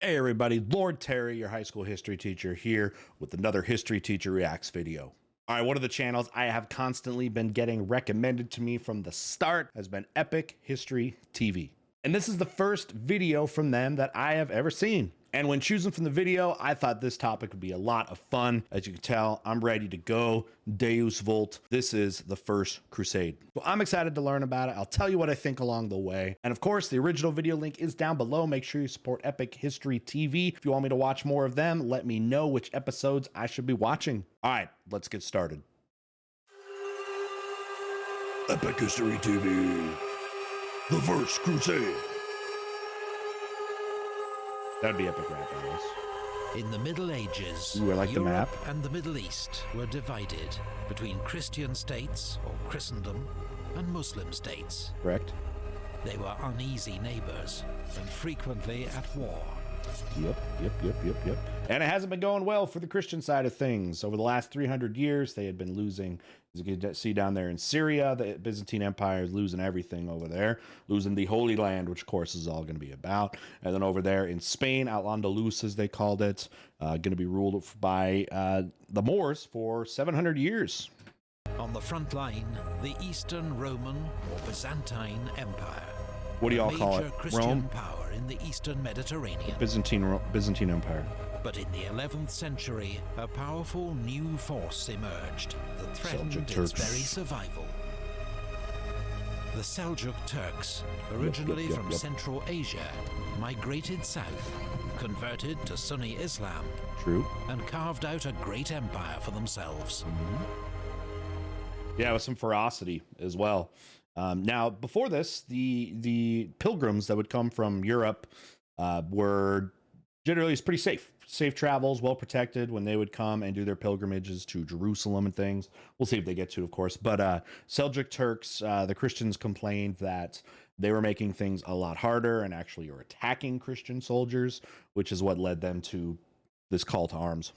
Hey everybody, Lord Terry, your high school history teacher here with another History Teacher Reacts video. All right, one of the channels I have constantly been getting recommended to me from the start has been Epic History TV. And this is the first video from them that I have ever seen. And when choosing from the video, I thought this topic would be a lot of fun. As you can tell, I'm ready to go. Deus Vult. This is the First Crusade. So I'm excited to learn about it. I'll tell you what I think along the way. And of course, the original video link is down below. Make sure you support Epic History TV. If you want me to watch more of them, let me know which episodes I should be watching. All right, let's get started. Epic History TV. The First Crusade. That'd be epic rap, I guess. In the Middle Ages, Ooh, I like Europe the map. and the Middle East were divided between Christian states, or Christendom, and Muslim states. Correct. They were uneasy neighbors and frequently at war. Yep. And it hasn't been going well for the Christian side of things. Over the last 300 years, they had been losing, as you can see down there in Syria, the Byzantine Empire is losing everything over there, losing the Holy Land, which of course is all going to be about. And then over there in Spain, Al-Andalus, as they called it, going to be ruled by the Moors for 700 years. On the front line, the Eastern Roman or Byzantine Empire. What do y'all call it? Major Christian Rome? Power in the Eastern Mediterranean. Byzantine Empire. But in the 11th century, a powerful new force emerged that threatened Seljuk its Turks. very survival. The Seljuk Turks, originally from Central Asia, migrated south, converted to Sunni Islam, True. and carved out a great empire for themselves. Yeah, with some ferocity as well. Now, before this, the pilgrims that would come from Europe were generally pretty safe. Safe travels, well protected when they would come and do their pilgrimages to Jerusalem and things. We'll see if they get to, of course. But Seljuk Turks, the Christians complained that they were making things a lot harder and actually were attacking Christian soldiers, which is what led them to this call to arms.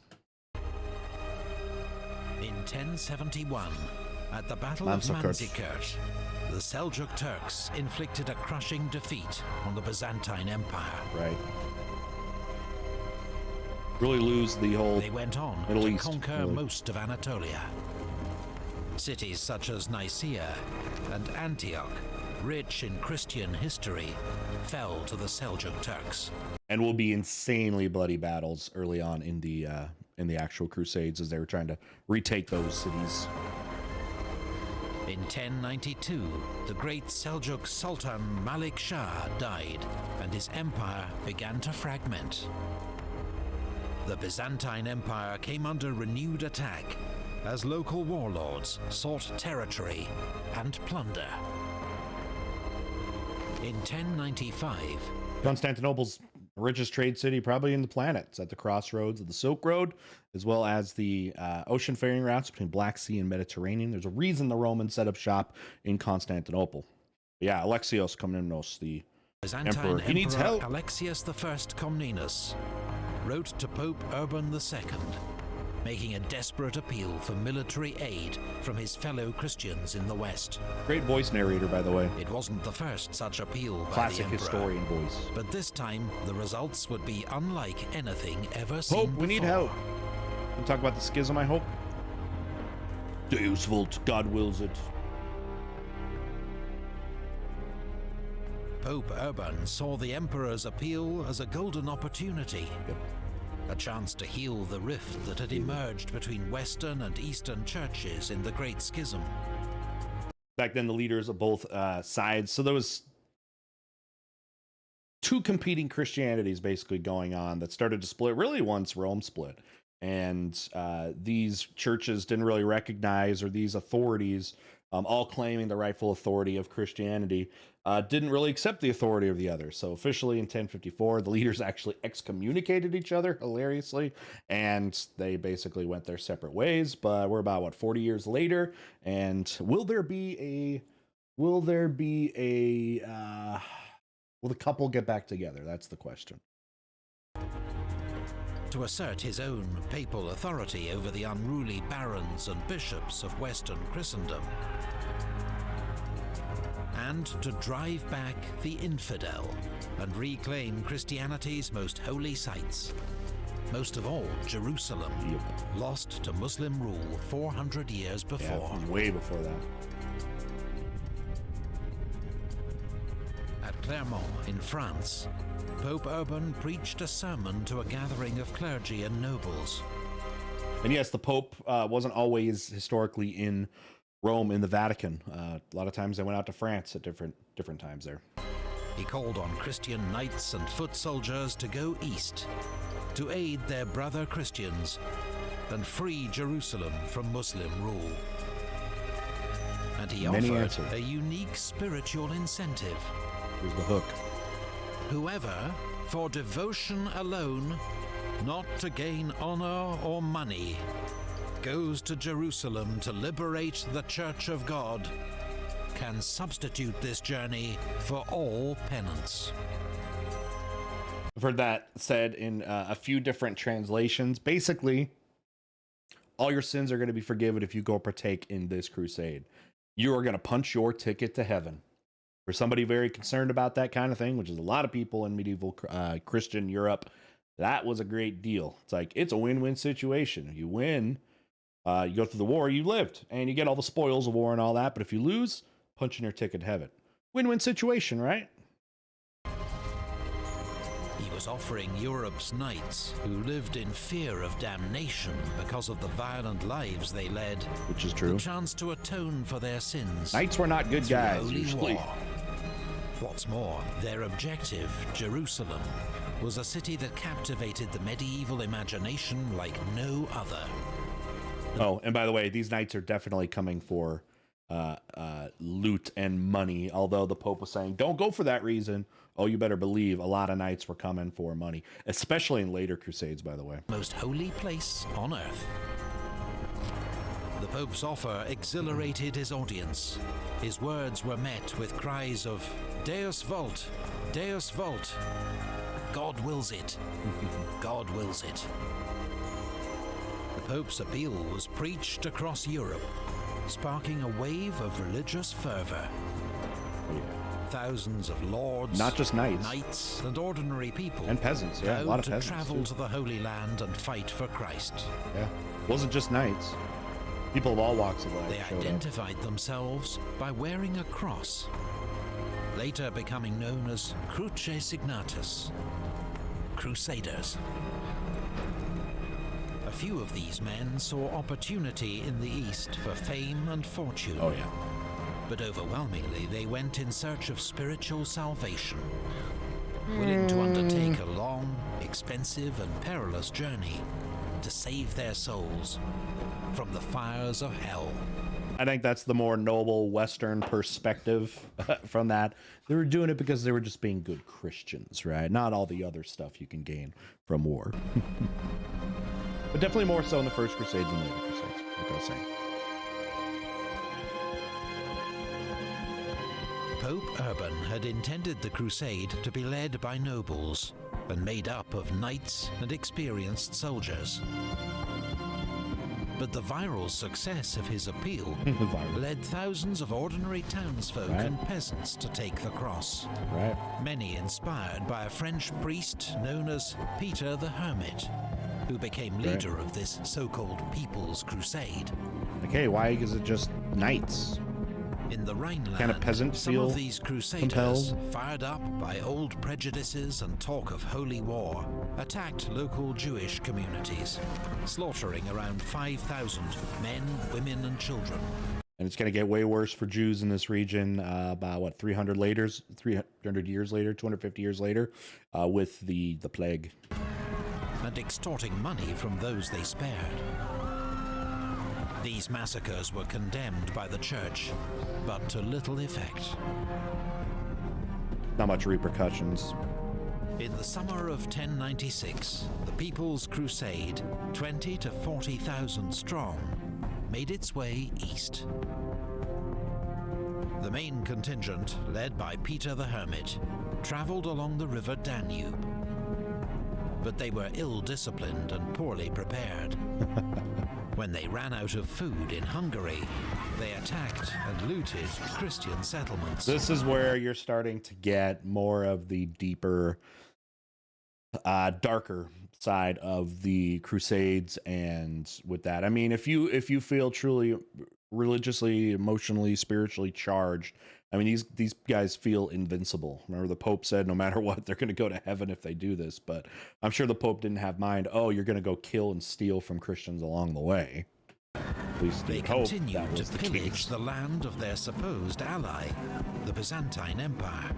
In 1071, at the Battle of Manzikert, the Seljuk Turks inflicted a crushing defeat on the Byzantine Empire. Right. Really lose the whole They went on Middle to East, conquer really. most of Anatolia. Cities such as Nicaea and Antioch, rich in Christian history, fell to the Seljuk Turks. And will be insanely bloody battles early on in the actual Crusades as they were trying to retake those cities. In 1092, the great Seljuk Sultan Malik Shah died, and his empire began to fragment. The Byzantine Empire came under renewed attack as local warlords sought territory and plunder. In 1095, Constantinople's richest trade city probably in the planet. It's at the crossroads of the Silk Road, as well as the ocean faring routes between Black Sea and Mediterranean. There's a reason the Romans set up shop in Constantinople. But yeah, Alexios Komnenos, the Byzantine emperor, he needs help. Alexius I Komnenos wrote to Pope Urban II, making a desperate appeal for military aid from his fellow Christians in the West. Great voice narrator, by the way. It wasn't the first such appeal by Classic the Emperor, historian voice. but this time the results would be unlike anything ever seen Pope, before. we need help. We talk about the schism, I hope. Deus Vult, God wills it. Pope Urban saw the Emperor's appeal as a golden opportunity. A chance to heal the rift that had emerged between Western and Eastern churches in the Great Schism. Back then, the leaders of both sides. So there was two competing Christianities basically going on that started to split really once Rome split. And these churches didn't really recognize, or these authorities, all claiming the rightful authority of Christianity, didn't really accept the authority of the other. So officially in 1054, the leaders actually excommunicated each other, hilariously, and they basically went their separate ways. But we're about, what, 40 years later, and will the couple get back together? That's the question. To assert his own papal authority over the unruly barons and bishops of Western Christendom, planned to drive back the infidel and reclaim Christianity's most holy sites. Most of all, Jerusalem, lost to Muslim rule 400 years before. Yeah, way before that. At Clermont in France, Pope Urban preached a sermon to a gathering of clergy and nobles. And yes, the Pope wasn't always historically in Rome, in the Vatican. A lot of times they went out to France at different times there. He called on Christian knights and foot soldiers to go east, to aid their brother Christians and free Jerusalem from Muslim rule. And he offered a unique spiritual incentive. Here's the hook. Whoever, for devotion alone, not to gain honor or money, goes to Jerusalem to liberate the Church of God, can substitute this journey for all penance. I've heard that said in a few different translations. Basically, all your sins are going to be forgiven if you go partake in this crusade. You are going to punch your ticket to heaven. For somebody very concerned about that kind of thing, which is a lot of people in medieval Christian Europe, that was a great deal. It's like, it's a win-win situation. You win, you go through the war, you lived, and you get all the spoils of war and all that. But if you lose, punching your ticket to heaven. Win-win situation, right? He was offering Europe's knights, who lived in fear of damnation because of the violent lives they led, which is true, the chance to atone for their sins. Knights were not good guys, usually. War. What's more, their objective, Jerusalem, was a city that captivated the medieval imagination like no other. Oh, and by the way, these knights are definitely coming for loot and money, although the Pope was saying, don't go for that reason. Oh, you better believe a lot of knights were coming for money, especially in later crusades, by the way. Most holy place on earth. The Pope's offer exhilarated his audience. His words were met with cries of, Deus vult, Deus vult. God wills it. God wills it. The Pope's appeal was preached across Europe, sparking a wave of religious fervor. Thousands of lords, not just knights, and ordinary people, and peasants, yeah, a lot of peasants travel to the Holy Land and fight for Christ. Yeah, it wasn't just knights. People of all walks of life. They identified themselves by wearing a cross, later becoming known as Cruce Signatus, Crusaders. A few of these men saw opportunity in the East for fame and fortune. Oh, yeah. But overwhelmingly, they went in search of spiritual salvation, willing to undertake a long, expensive, and perilous journey to save their souls from the fires of hell. I think that's the more noble Western perspective from that. They were doing it because they were just being good Christians, right? Not all the other stuff you can gain from war. But definitely more so in the First Crusades and later Crusades, like I was saying. Pope Urban had intended the crusade to be led by nobles and made up of knights and experienced soldiers. But the viral success of his appeal led thousands of ordinary townsfolk and peasants to take the cross. Many inspired by a French priest known as Peter the Hermit, who became leader of this so-called People's Crusade. Okay, why is it just knights? In the Rhineland, kind of peasant some of these crusaders, compelled? Fired up by old prejudices and talk of holy war, attacked local Jewish communities, slaughtering around 5,000 men, women, and children. And it's going to get way worse for Jews in this region about, what, 300 years later, 250 years later, with the plague. And extorting money from those they spared. These massacres were condemned by the church, but to little effect. Not much repercussions. In the summer of 1096, the People's Crusade, 20 to 40,000 strong, made its way east. The main contingent, led by Peter the Hermit, traveled along the river Danube. But they were ill-disciplined and poorly prepared. When they ran out of food in Hungary, they attacked and looted Christian settlements. This is where you're starting to get more of the deeper, darker side of the Crusades. And with that, I mean, if you feel truly religiously, emotionally, spiritually charged, I mean, these guys feel invincible. Remember, the Pope said no matter what, they're going to go to heaven if they do this. But I'm sure the Pope didn't have mind, oh, you're going to go kill and steal from Christians along the way. At least They hope continued that was to the pillage case. the land of their supposed ally, the Byzantine Empire.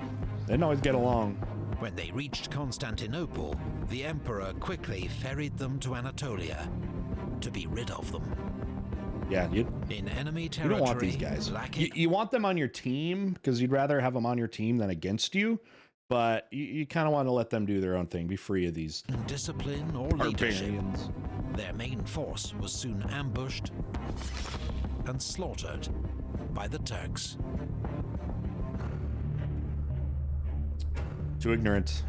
They didn't always get along. When they reached Constantinople, the emperor quickly ferried them to Anatolia to be rid of them. Yeah, In enemy you territory, don't want these guys. You want them on your team because you'd rather have them on your team than against you. But you kind of want to let them do their own thing. Be free of these discipline or leadership. barbarians. Their main force was soon ambushed and slaughtered by the Turks. Too ignorant.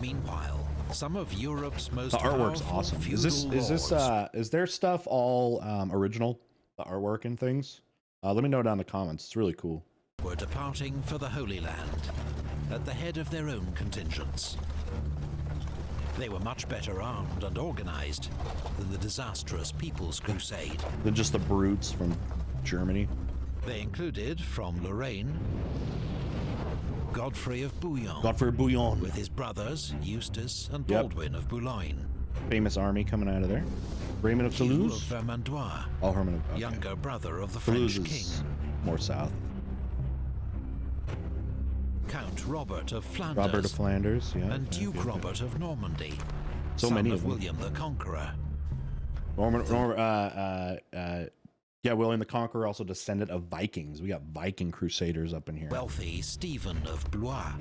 Meanwhile, some of Europe's most The artwork's powerful awesome. feudal Is their stuff all original? The artwork and things? Let me know down in the comments. It's really cool. were departing for the Holy Land at the head of their own contingents. They were much better armed and organized than the disastrous People's Crusade. They're just the brutes from Germany. They included, from Lorraine, Godfrey of Bouillon, Godfrey of Bouillon, with his brothers Eustace and Baldwin of Boulogne. Famous army coming out of there. Raymond of Hugh Toulouse. of Vermandois, Herman of younger brother of the Toulouse French is king. more south. Count Robert of Flanders, Robert of Flanders, yeah. and Duke Robert of Normandy, So son many of of them. William the Conqueror. William the Conqueror, also descendant of Vikings. We got Viking crusaders up in here. Wealthy Stephen of Blois.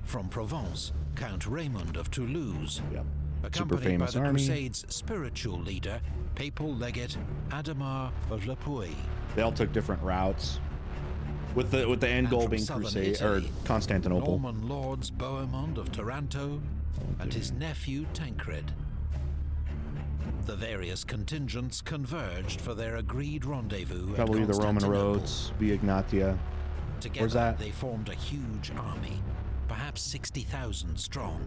From Provence, Count Raymond of Toulouse, Yep. Super accompanied by famous the army. Crusades' spiritual leader, papal legate Adhemar of Le Puy. They all took different routes. With the end And goal from being southern Crusade or Italy, Constantinople. Norman lords Bohemond of Taranto and his nephew Tancred. The various contingents converged for their agreed rendezvous Probably at the Roman Constantinople. roads, Via Ignatia. Together, Where's that? they formed a huge army, perhaps 60,000 strong.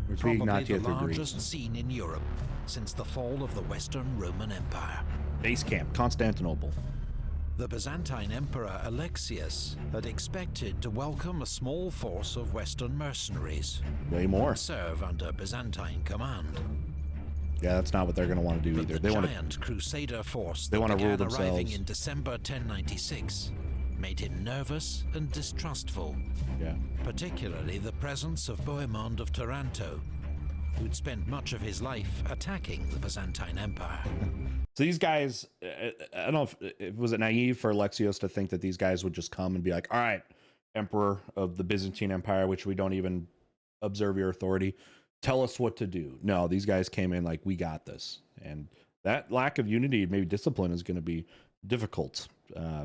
Where's Via Probably Ignatia the through largest Greece? seen in Europe since the fall of the Western Roman Empire. Base camp, Constantinople. The Byzantine Emperor Alexius had expected to welcome a small force of Western mercenaries Way more. and serve under Byzantine command. Yeah, that's not what they're going to want to do But either. the They want to. giant Crusader force they that wanna rule began arriving themselves. in December 1096 made him nervous and distrustful, Yeah. particularly the presence of Bohemond of Taranto, who'd spent much of his life attacking the Byzantine Empire. So these guys, I don't know if was it naive for Alexios to think that these guys would just come and be like, all right, Emperor of the Byzantine Empire, which we don't even observe your authority, tell us what to do. No, these guys came in like, we got this. And that lack of unity, maybe discipline, is going to be difficult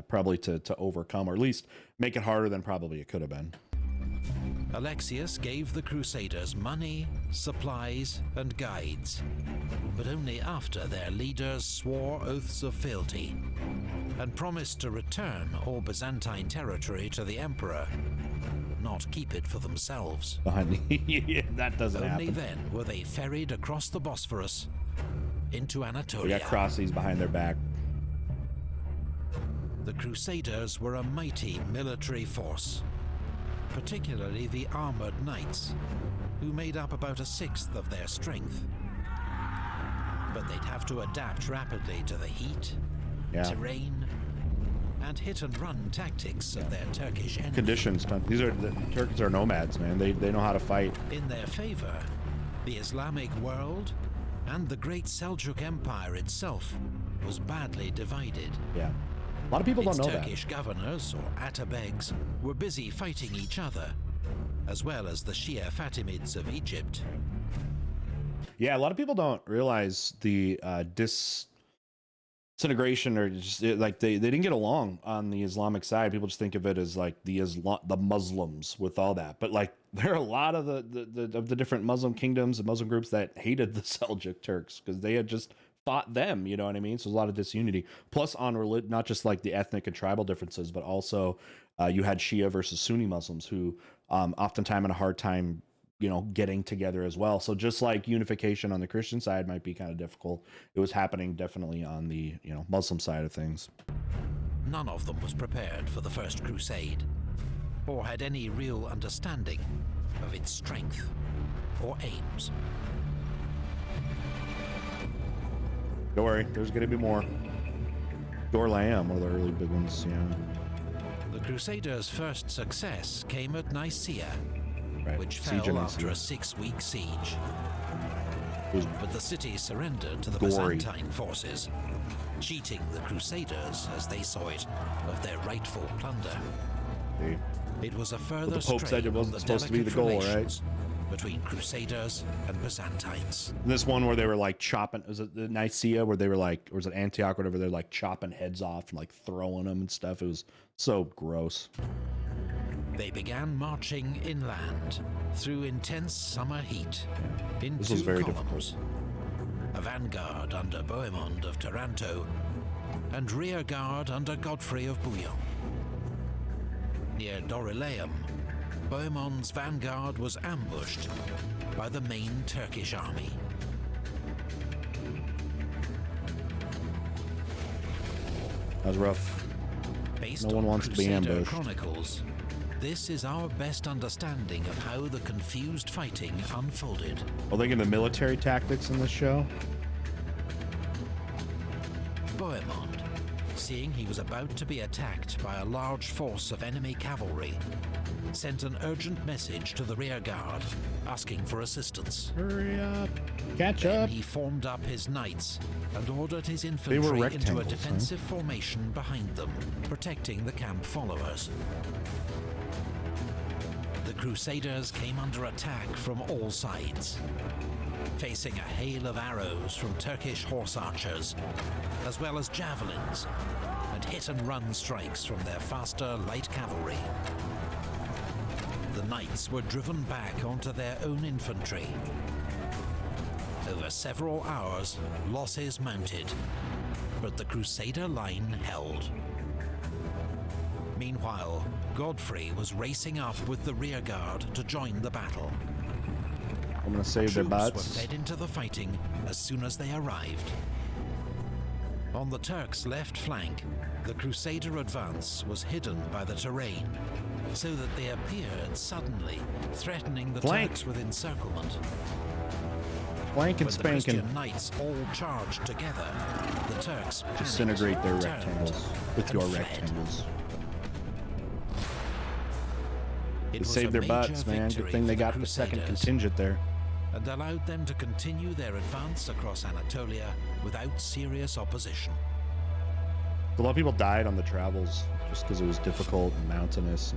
probably to overcome, or at least make it harder than probably it could have been. Alexius gave the Crusaders money, supplies, and guides, but only after their leaders swore oaths of fealty and promised to return all Byzantine territory to the Emperor, not keep it for themselves. Yeah, that doesn't Only happen. then were they ferried across the Bosphorus into We Anatolia. got crosses behind their back. The Crusaders were a mighty military force, particularly the armored knights, who made up about a sixth of their strength. But they'd have to adapt rapidly to the heat, terrain, and hit-and-run tactics of their Turkish enemies. Conditions. The Turks are nomads, man. They know how to fight. In their favor, the Islamic world and the great Seljuk Empire itself was badly divided. Yeah. A lot of people Its don't know Turkish governors, or atabegs, were busy fighting each other, as well as the Shia Fatimids of Egypt. that. Yeah, a lot of people don't realize the disintegration, or just like they didn't get along on the Islamic side. People just think of it as like the Muslims with all that, but like there are a lot of the different Muslim kingdoms and Muslim groups that hated the Seljuk Turks because they had just fought them, you know what I mean? So there's a lot of disunity. Plus on not just like the ethnic and tribal differences, but also you had Shia versus Sunni Muslims who oftentimes had a hard time, you know, getting together as well. So just like unification on the Christian side might be kind of difficult, it was happening definitely on the, you know, Muslim side of things. None of them was prepared for the First Crusade, or had any real understanding of its strength or aims. Don't worry, there's going to be more. Dorlam, one of the early big ones, yeah. The Crusaders' first success came at Nicaea, Right. which Siege fell of after a Nicaea. 6-week siege. It was But the city surrendered to the gory. Byzantine forces, cheating the Crusaders, as they saw it, of their rightful plunder. they- It was a further the Pope said strain it wasn't on the supposed to be the delicate goal, right? relations between Crusaders and Byzantines. this one where they were like chopping, was it the Nicaea where they were like, or was it Antioch, whatever, they're like chopping heads off and like throwing them and stuff. It was so gross. They began marching inland through intense summer heat in This two was very columns. A vanguard under Bohemond of Taranto and rear guard under Godfrey of Bouillon. Near Dorylaeum, Bohemond's vanguard was ambushed by the main Turkish army. That was rough. Based No one on wants to be Crusader ambushed. Chronicles, this is our best understanding of how the confused fighting unfolded. Are they getting the military tactics in this show? Bohemond, seeing he was about to be attacked by a large force of enemy cavalry, sent an urgent message to the rearguard asking for assistance. Hurry up. Catch Then up. he formed up his knights and ordered his were infantry into a rectangles, huh? defensive formation behind them, protecting the camp followers. The Crusaders came under attack from all sides, facing a hail of arrows from Turkish horse archers, as well as javelins and hit-and-run strikes from their faster light cavalry. The knights were driven back onto their own infantry. Over several hours, losses mounted, but the Crusader line held. Meanwhile, Godfrey was racing up with the rearguard to join the battle. I'm gonna save their Troops were butts. fed into the fighting as soon as they arrived. On the Turks' left flank, the Crusader advance was hidden by the terrain, so that they appeared suddenly, threatening the Flank. Turks with encirclement. Flank and When the spanking. Christian knights all charged together, the Turks Disintegrate their panicked, rectangles turned, with and your fled. rectangles. It They was saved a their major butts, man. Good victory thing they for the got the second Crusaders, contingent there. and allowed them to continue their advance across Anatolia without serious opposition. A lot of people died on the travels just because it was difficult and mountainous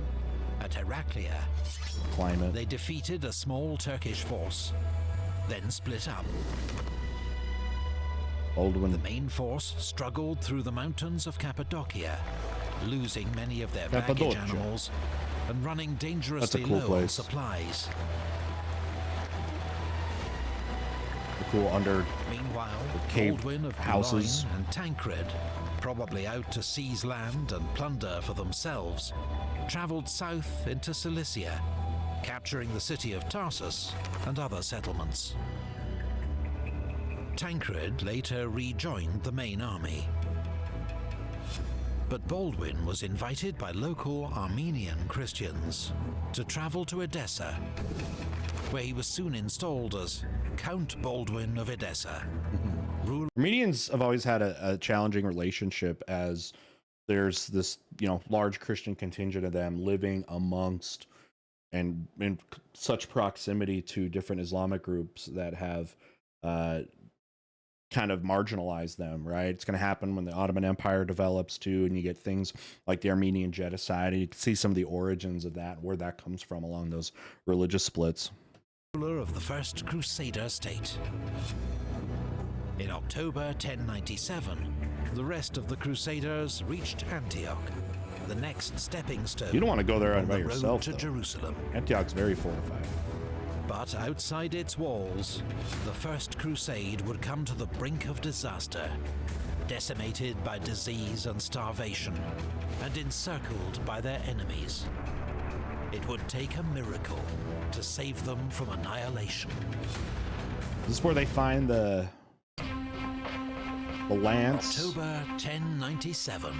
At Heraclea, and climate. they defeated a small Turkish force, then split up. The Baldwin. main force struggled through the mountains of Cappadocia, losing many of their baggage Cappadocia. animals and running dangerously cool low on place. supplies. The cool under. Meanwhile, cave Baldwin of houses. Boulogne and Tancred, probably out to seize land and plunder for themselves, travelled south into Cilicia, capturing the city of Tarsus and other settlements. Tancred later rejoined the main army. But Baldwin was invited by local Armenian Christians to travel to Edessa, where he was soon installed as Count Baldwin of Edessa, ruler. Armenians have always had a challenging relationship, as there's this, you know, large Christian contingent of them living amongst and in such proximity to different Islamic groups that have kind of marginalized them, right? It's going to happen when the Ottoman Empire develops too, and you get things like the Armenian genocide, and you can see some of the origins of that, where that comes from along those religious splits. Ruler of the First Crusader state. In October 1097, the rest of the Crusaders reached Antioch, the next stepping stone. You don't want to go there on by the yourself, road to though. Jerusalem. Antioch's very fortified. But outside its walls, the First Crusade would come to the brink of disaster, decimated by disease and starvation, and encircled by their enemies. It would take a miracle to save them from annihilation. This is where they find the lance. October 1097.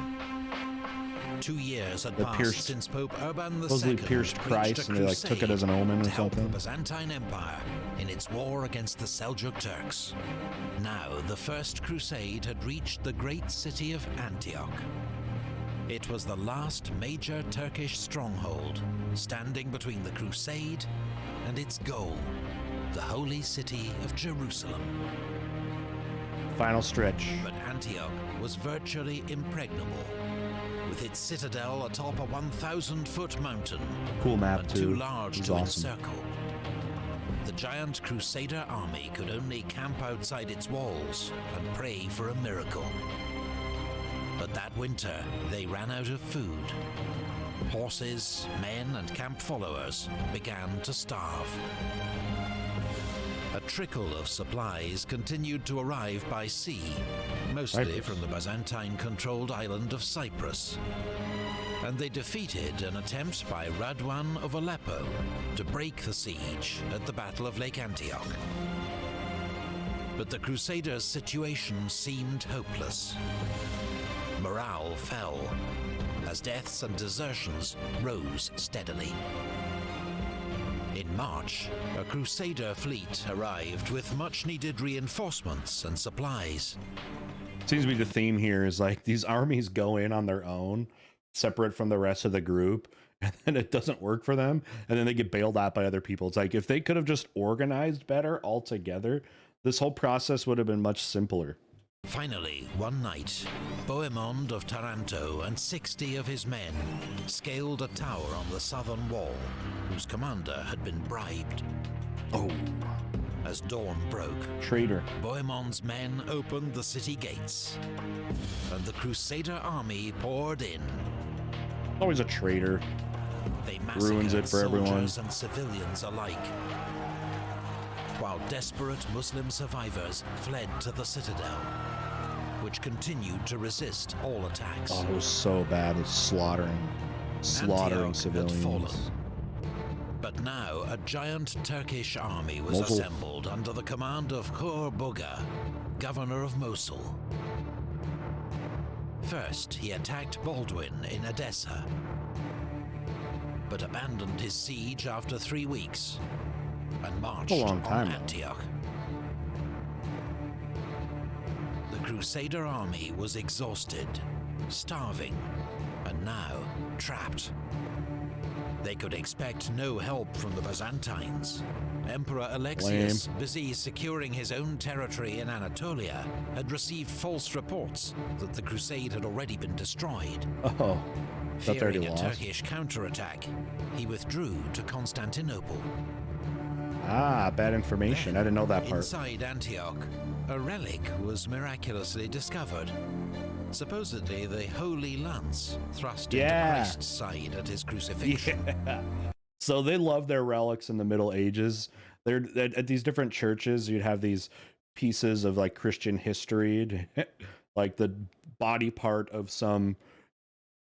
2 years had The passed pierced- since Pope Urban II supposedly pierced preached Christ, a and they like took it as an omen or to help the something. Byzantine Empire in its war against the Seljuk Turks. Now the First Crusade had reached the great city of Antioch. It was the last major Turkish stronghold, standing between the Crusade and its goal, the holy city of Jerusalem. Final stretch. But Antioch was virtually impregnable, with its citadel atop a 1,000-foot mountain Cool map and too. too large It's to awesome. encircle. The giant Crusader army could only camp outside its walls and pray for a miracle. But that winter, they ran out of food. Horses, men, and camp followers began to starve. A trickle of supplies continued to arrive by sea, mostly Cyprus. from the Byzantine-controlled island of Cyprus. And they defeated an attempt by Radwan of Aleppo to break the siege at the Battle of Lake Antioch. But the Crusaders' situation seemed hopeless. Morale fell as deaths and desertions rose steadily. In March, a Crusader fleet arrived with much-needed reinforcements and supplies. Seems to be the theme here is like these armies go in on their own, separate from the rest of the group, and then it doesn't work for them, and then they get bailed out by other people. It's like if they could have just organized better all together, this whole process would have been much simpler. Finally, one night, Bohemond of Taranto and 60 of his men scaled a tower on the southern wall, whose commander had been bribed. Oh, As dawn broke, traitor. Bohemond's men opened the city gates, and the Crusader army poured in. Always a traitor. They Ruins massacred it for everyone. soldiers and civilians alike, while desperate Muslim survivors fled to the citadel, which continued to resist all attacks. Oh, it was so bad. It's slaughtering Antioch civilians. had fallen. But now a giant Turkish army was Mosul. assembled under the command of Khur Buga, governor of Mosul. First, he attacked Baldwin in Edessa, but abandoned his siege after 3 weeks and marched long time, on though. Antioch. The Crusader army was exhausted, starving, and now trapped. They could expect no help from the Byzantines. Emperor Alexius, busy securing his own territory in Anatolia, had received false reports that the crusade had already been destroyed. Oh, that's already Fearing a lost. Turkish counterattack, he withdrew to Constantinople. Ah, bad information. I didn't know that part. Inside Antioch, a relic was miraculously discovered. Supposedly the Holy Lance thrust into Christ's side at his crucifixion. Yeah. So they love their relics in the Middle Ages. They're at these different churches. You'd have these pieces of like Christian history, like the body part of some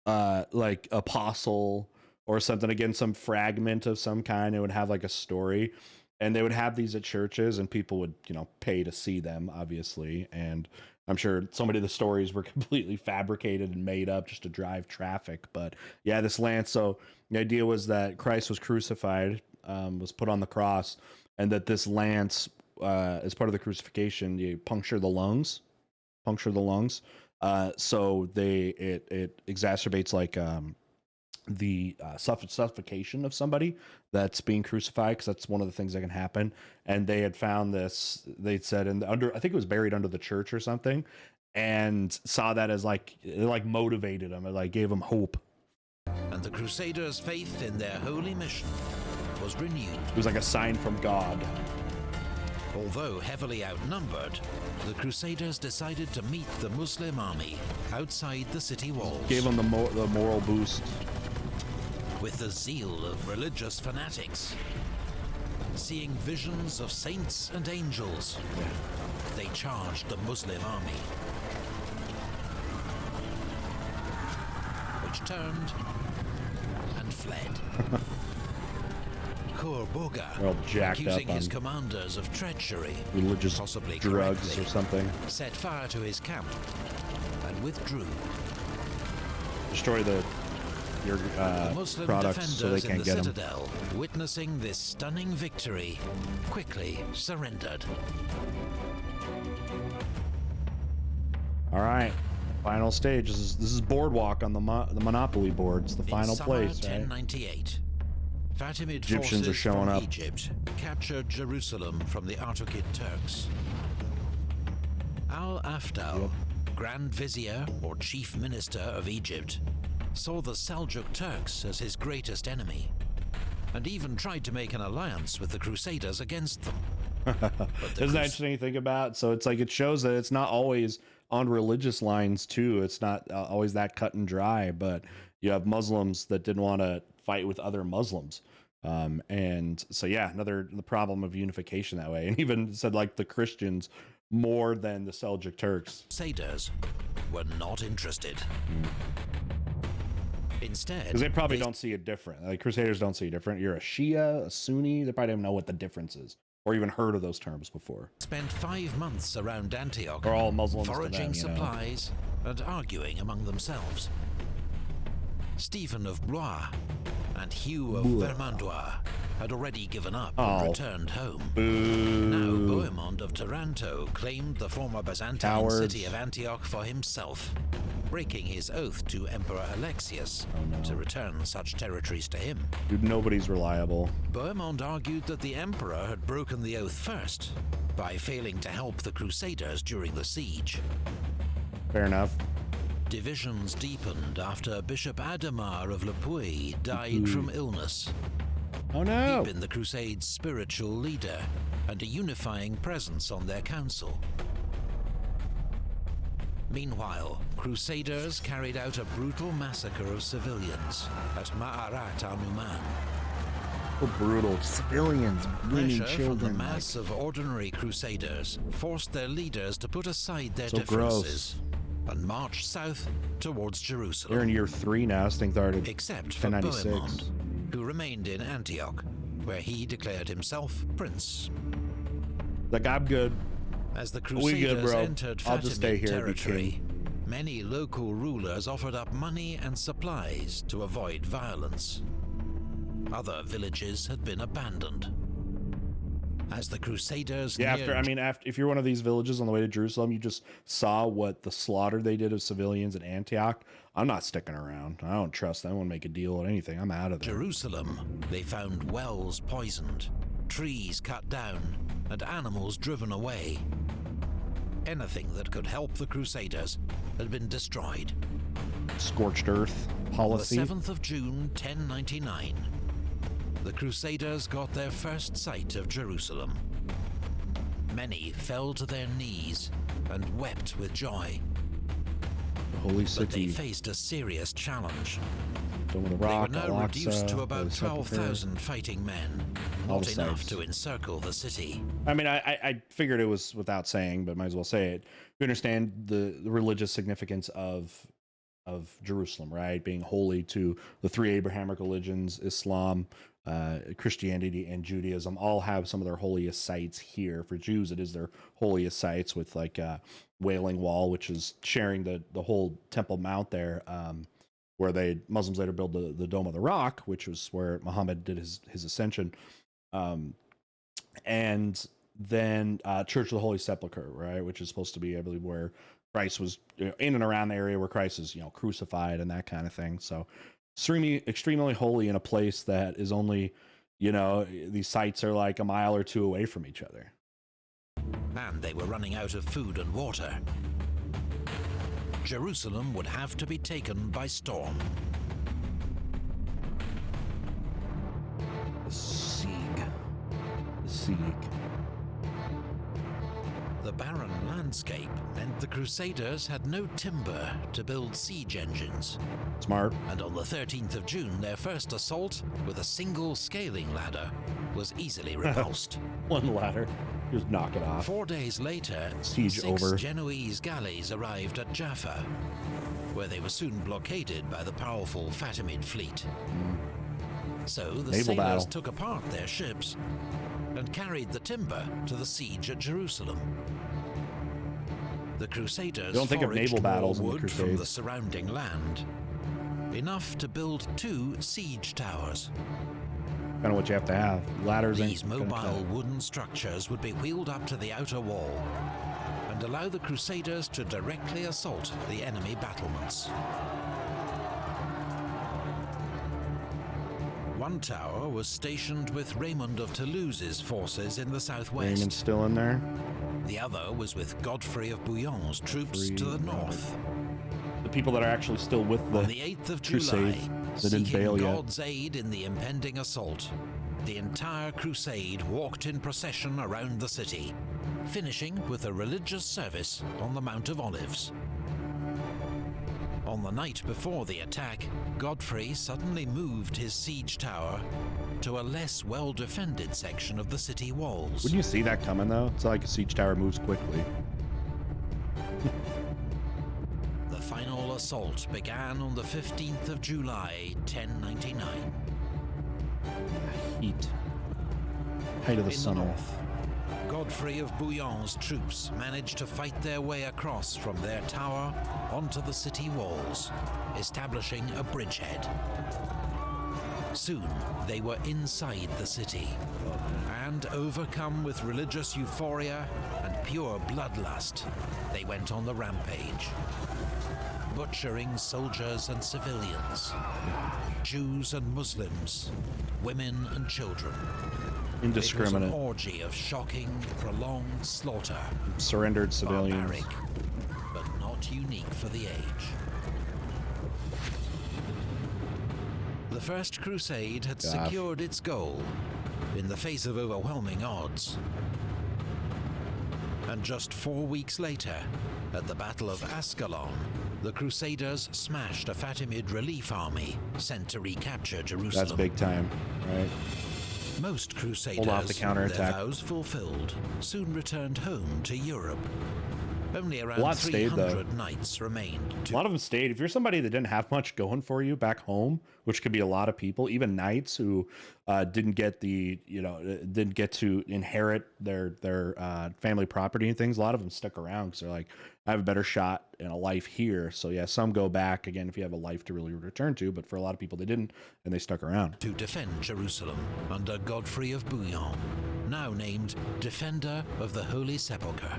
like apostle or something. Again, some fragment of some kind. It would have like a story, and they would have these at churches, and people would pay to see them, obviously. And I'm sure so many of the stories were completely fabricated and made up just to drive traffic. But yeah, this lance. So the idea was that Christ was crucified, was put on the cross, and that this lance, as part of the crucifixion, you puncture the lungs. So it exacerbates like the suffocation of somebody that's being crucified, because that's one of the things that can happen. And they had found this, they'd said I think it was buried under the church or something, and saw that as like, it like motivated them, it like gave them hope. And the Crusaders' faith in their holy mission was renewed. It was like a sign from God. Although heavily outnumbered, the Crusaders decided to meet the Muslim army outside the city walls. Gave them the moral boost. With the zeal of religious fanatics, seeing visions of saints and angels, they charged the Muslim army, which turned and fled. Kurboga, accusing his commanders of treachery, religious possibly drugs or something, set fire to his camp and withdrew. Destroy your Muslim products so they can't get them. Citadel, witnessing this stunning victory, quickly surrendered. All right, final stage. This is Boardwalk on the Monopoly board. It's the final place, right? 1098. Fatimid Egyptians forces are showing from up. Egypt captured Jerusalem from the Artukid Turks. Al-Afdal, Grand Vizier or Chief Minister of Egypt, saw the Seljuk Turks as his greatest enemy, and even tried to make an alliance with the Crusaders against them. Isn't that interesting to think about? So it's like it shows that it's not always on religious lines too. It's not always that cut and dry, but you have Muslims that didn't want to fight with other Muslims. And so, yeah, the problem of unification that way. And even said like the Christians more than the Seljuk Turks. Crusaders were not interested. Instead, because they probably don't see it different. Like Crusaders don't see it different. You're a Shia, a Sunni, they probably don't know what the difference is or even heard of those terms before. Spent 5 months around Antioch, or all Muslims foraging to them, supplies and arguing among themselves. Stephen of Blois and Hugh of Vermandois had already given up and returned home. Now Bohemond of Taranto claimed the former Byzantine city of Antioch for himself, breaking his oath to Emperor Alexius to return such territories to him. Dude, nobody's reliable. Bohemond argued that the emperor had broken the oath first by failing to help the Crusaders during the siege. Fair enough. Divisions deepened after Bishop Adhemar of Le Puy died from illness. Oh no! He'd been the Crusades' spiritual leader and a unifying presence on their council. Meanwhile, Crusaders carried out a brutal massacre of civilians at Ma'arat al-Numan. Oh, brutal. Civilians, women, Pressure children. from the mass of ordinary Crusaders forced their leaders to put aside their So differences and march south towards Jerusalem. They're in year 3 now, I think they're at except for 1096. Bohemond, who remained in Antioch, where he declared himself prince. Like, I'm good. As the We good, Crusaders bro. entered I'll just stay Fatimid here and be territory, many local rulers offered up money and supplies to avoid violence. Other villages had been abandoned. As the Crusaders Yeah, neared if you're one of these villages on the way to Jerusalem, you just saw what the slaughter they did of civilians in Antioch. I'm not sticking around. I don't trust them. I won't make a deal or anything. I'm out of there. Jerusalem, they found wells poisoned, trees cut down, and animals driven away. Anything that could help the Crusaders had been destroyed. Scorched earth policy. On the 7th of June, 1099, the Crusaders got their first sight of Jerusalem. Many fell to their knees and wept with joy. The holy But they city. faced a serious challenge. Dome of the They Rock, were now Al-Aqsa, reduced to the about Sepulchre. 12,000 fighting men, All not the enough sites. to encircle the city. I mean, I figured it was without saying, but might as well say it. You understand the religious significance of Jerusalem, right? Being holy to the 3 Abrahamic religions, Islam, Christianity, and Judaism, all have some of their holiest sites here. For Jews, it is their holiest sites with like Wailing Wall, which is sharing the whole Temple Mount there, where Muslims later built the Dome of the Rock, which was where Muhammad did his ascension. And then Church of the Holy Sepulchre, right, which is supposed to be, I believe, where Christ was, in and around the area where Christ is, crucified and that kind of thing. So extremely holy in a place that is only, these sites are like a mile or 2 away from each other. And they were running out of food and water. Jerusalem would have to be taken by storm. The Siege. The barren landscape meant the Crusaders had no timber to build siege engines. Smart. And on the 13th of June, their first assault, with a single scaling ladder, was easily repulsed. One ladder. Just knock it off. 4 days later, Siege 6 over. Genoese galleys arrived at Jaffa, where they were soon blockaded by the powerful Fatimid fleet. So the Naval sailors battle. took apart their ships and carried the timber to the siege at Jerusalem. The Crusaders Don't think of foraged naval battles in more the wood from the Crusades. surrounding land, enough to build 2 siege towers. Kind of what you have to have. Ladders ain't These gonna cut mobile it. wooden structures would be wheeled up to the outer wall and allow the Crusaders to directly assault the enemy battlements. One tower was stationed with Raymond of Toulouse's forces in the southwest. Raymond's still in there. The other was with Godfrey of Bouillon's troops to the north. The people that are actually still with the On the 8th of Crusade, July, they didn't seeking bail yet. God's aid in the impending assault, the entire crusade walked in procession around the city, finishing with a religious service on the Mount of Olives. On the night before the attack, Godfrey suddenly moved his siege tower to a less well-defended section of the city walls. Wouldn't you see that coming though? It's not like a siege tower moves quickly. The final assault began on the 15th of July, 1099. Heat. Height of the In the summer. north, Godfrey of Bouillon's troops managed to fight their way across from their tower onto the city walls, establishing a bridgehead. Soon, they were inside the city, and overcome with religious euphoria and pure bloodlust, they went on the rampage, butchering soldiers and civilians, Jews and Muslims, women and children. Indiscriminate. It was an orgy of shocking, prolonged slaughter. Surrendered civilians. Barbaric, but not unique for the age. The First Crusade had secured its goal in the face of overwhelming odds. And just 4 weeks later, at the Battle of Ascalon, the Crusaders smashed a Fatimid relief army sent to recapture Jerusalem. That's big time, right? Most Crusaders, Hold off the their counterattack. vows fulfilled, soon returned home to Europe. Only A around lot stayed, though. 300 knights remained. A lot of them stayed. If you're somebody that didn't have much going for you back home, which could be a lot of people, even knights who didn't get didn't get to inherit their family property and things, a lot of them stuck around because they're like, I have a better shot in a life here. So yeah, some go back again if you have a life to really return to, but for a lot of people they didn't, and they stuck around. To defend Jerusalem under Godfrey of Bouillon, now named Defender of the Holy Sepulchre.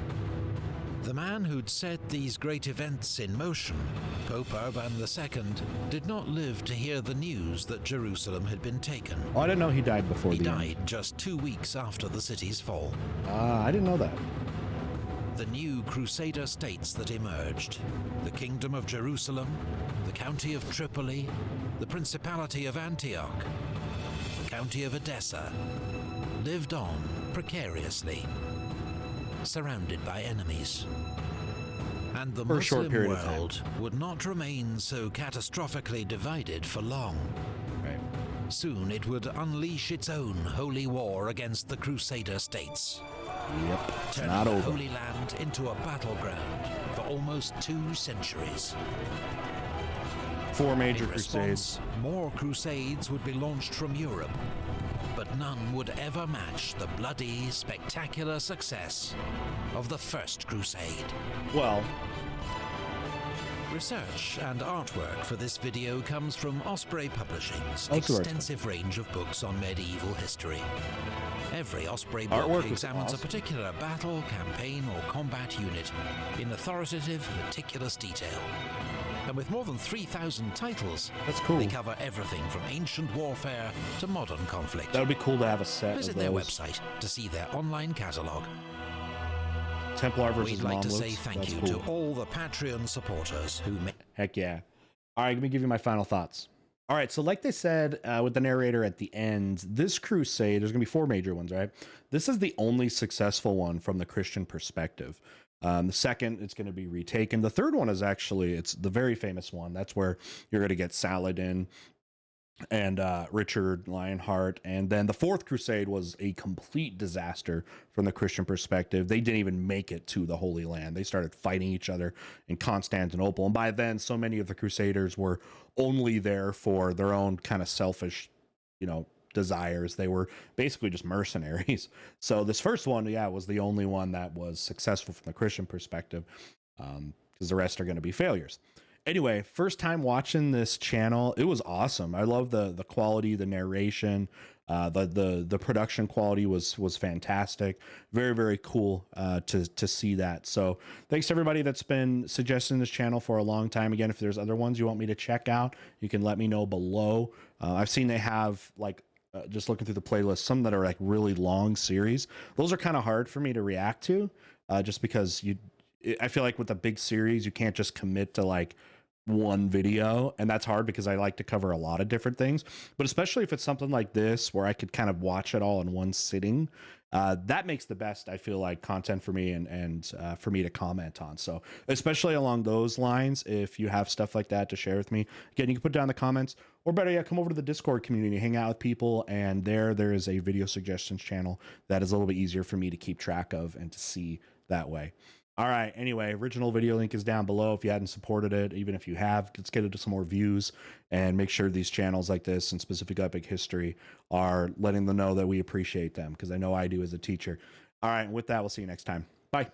The man who'd set these great events in motion, Pope Urban II, did not live to hear the news that Jerusalem had been taken. Oh, I didn't know he died before He the end. died just 2 weeks after the city's fall. I didn't know that. The new Crusader states that emerged, the Kingdom of Jerusalem, the County of Tripoli, the Principality of Antioch, the County of Edessa, lived on precariously, surrounded by enemies. And the For a short Muslim period of time. world would not remain so catastrophically divided for long. Right. Soon it would unleash its own holy war against the Crusader states, Yep. It's turning not the over. Holy Land into a battleground for almost 2 centuries. 4 major In crusades. response, more crusades would be launched from Europe, but none would ever match the bloody, spectacular success of the First Crusade. Well, Research and artwork for this video comes from Osprey Publishing's Oh, sure. extensive range of books on medieval history. Every Osprey Artwork book was examines awesome. a particular battle, campaign, or combat unit in authoritative, meticulous detail. And with more than 3,000 titles, That's cool. they cover everything from ancient warfare to modern conflict. that would be cool to have a set Visit of their those. website to see their online catalogue. Templar versus We'd like to Mamluks. say thank That's you cool. to all the Patreon supporters who make Heck yeah. All right, let me give you my final thoughts. All right, so like they said with the narrator at the end, this crusade, there's going to be 4 major ones, right? This is the only successful one from the Christian perspective. The second, it's going to be retaken. The third one is actually, it's the very famous one. That's where you're going to get Saladin and Richard Lionheart. And then the 4th Crusade was a complete disaster from the Christian perspective. They didn't even make it to the Holy Land. They started fighting each other in Constantinople. And by then, so many of the Crusaders were only there for their own kind of selfish, desires. They were basically just mercenaries. So this first one, was the only one that was successful from the Christian perspective, because the rest are going to be failures. Anyway, first time watching this channel, it was awesome. I love the quality, the narration, the production quality was fantastic. Very, very cool to see that. So thanks to everybody that's been suggesting this channel for a long time. Again, if there's other ones you want me to check out, you can let me know below. I've seen they have just looking through the playlist, some that are like really long series. Those are kind of hard for me to react to, just because I feel like with a big series, you can't just commit to like one video, and that's hard because I like to cover a lot of different things. But especially if it's something like this where I could kind of watch it all in one sitting, that makes the best, I feel like, content for me and for me to comment on. So especially along those lines, if you have stuff like that to share with me, again, you can put it down in the comments, or better yet, come over to the Discord community, hang out with people, and there is a video suggestions channel that is a little bit easier for me to keep track of and to see that way. All right. Anyway, original video link is down below. If you hadn't supported it, even if you have, let's get it to some more views and make sure these channels like this and specific epic history are letting them know that we appreciate them, because I know I do as a teacher. All right. With that, we'll see you next time. Bye.